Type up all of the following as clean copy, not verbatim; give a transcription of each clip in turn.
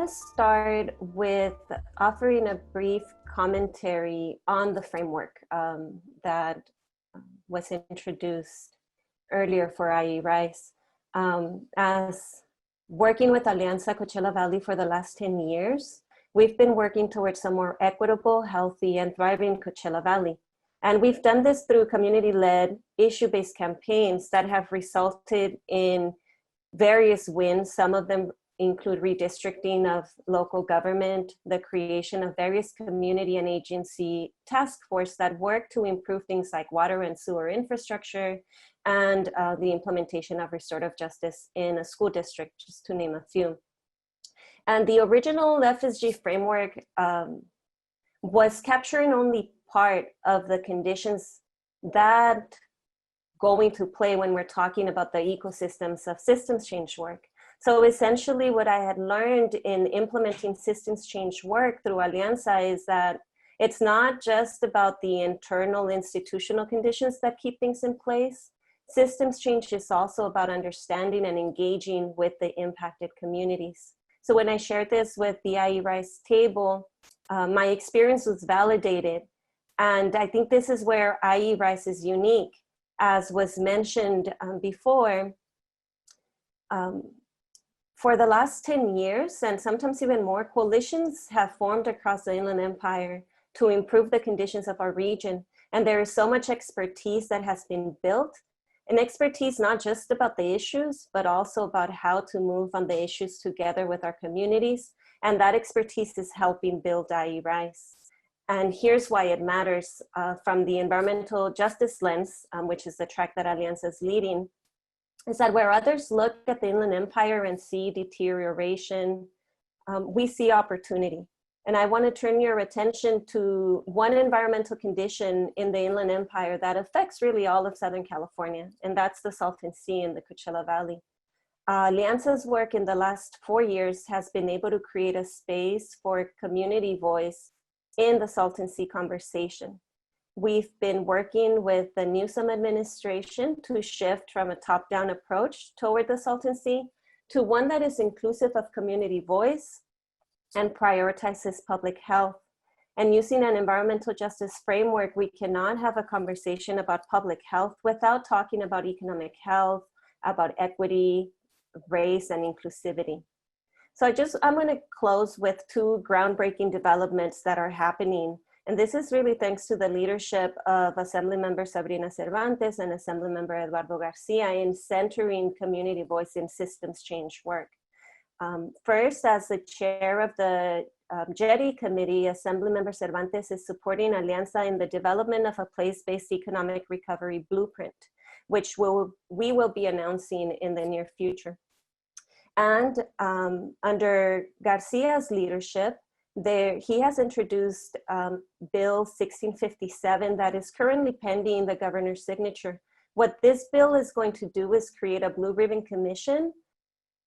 to start with offering a brief commentary on the framework that was introduced earlier for IE Rice. As working with Alianza Coachella Valley for the last 10 years, we've been working towards a more equitable, healthy, and thriving Coachella Valley. And we've done this through community-led, issue-based campaigns that have resulted in various wins. Some of them include redistricting of local government, the creation of various community and agency task force that work to improve things like water and sewer infrastructure, and the implementation of restorative justice in a school district, just to name a few. And the original FSG framework was capturing only part of the conditions that go into play when we're talking about the ecosystems of systems change work. So essentially what I had learned in implementing systems change work through Alianza is that it's not just about the internal institutional conditions that keep things in place. Systems change is also about understanding and engaging with the impacted communities. So when I shared this with the IE Rice table, my experience was validated. And I think this is where IE Rice is unique. As was mentioned before, for the last 10 years, and sometimes even more, coalitions have formed across the Inland Empire to improve the conditions of our region. And there is so much expertise that has been built, and expertise not just about the issues, but also about how to move on the issues together with our communities. And that expertise is helping build IE Rice. And here's why it matters from the environmental justice lens, which is the track that Alianza is leading, is that where others look at the Inland Empire and see deterioration, we see opportunity. And I want to turn your attention to one environmental condition in the Inland Empire that affects really all of Southern California, and that's the Salton Sea in the Coachella Valley. Alianza's work in the last 4 years has been able to create a space for community voice in the Salton Sea conversation. We've been working with the Newsom administration to shift from a top-down approach toward the Salton Sea to one that is inclusive of community voice and prioritizes public health. And using an environmental justice framework, we cannot have a conversation about public health without talking about economic health, about equity, race, and inclusivity. So I'm going to close with 2 groundbreaking developments that are happening. And this is really thanks to the leadership of Assemblymember Sabrina Cervantes and Assemblymember Eduardo Garcia in centering community voice in systems change work. First, as the chair of the JETI committee, Assemblymember Cervantes is supporting Alianza in the development of a place-based economic recovery blueprint, which we will be announcing in the near future. And under Garcia's leadership, he has introduced Bill 1657 that is currently pending the governor's signature. What this bill is going to do is create a Blue Ribbon Commission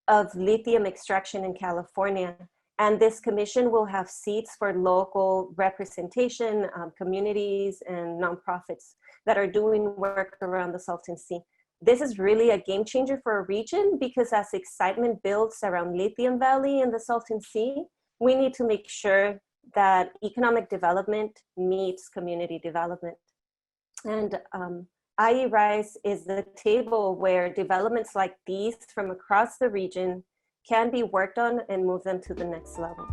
of lithium extraction in California. And this commission will have seats for local representation, communities, and nonprofits that are doing work around the Salton Sea. This is really a game changer for a region because as excitement builds around Lithium Valley and the Salton Sea, we need to make sure that economic development meets community development. And IE Rice is the table where developments like these from across the region can be worked on and move them to the next level.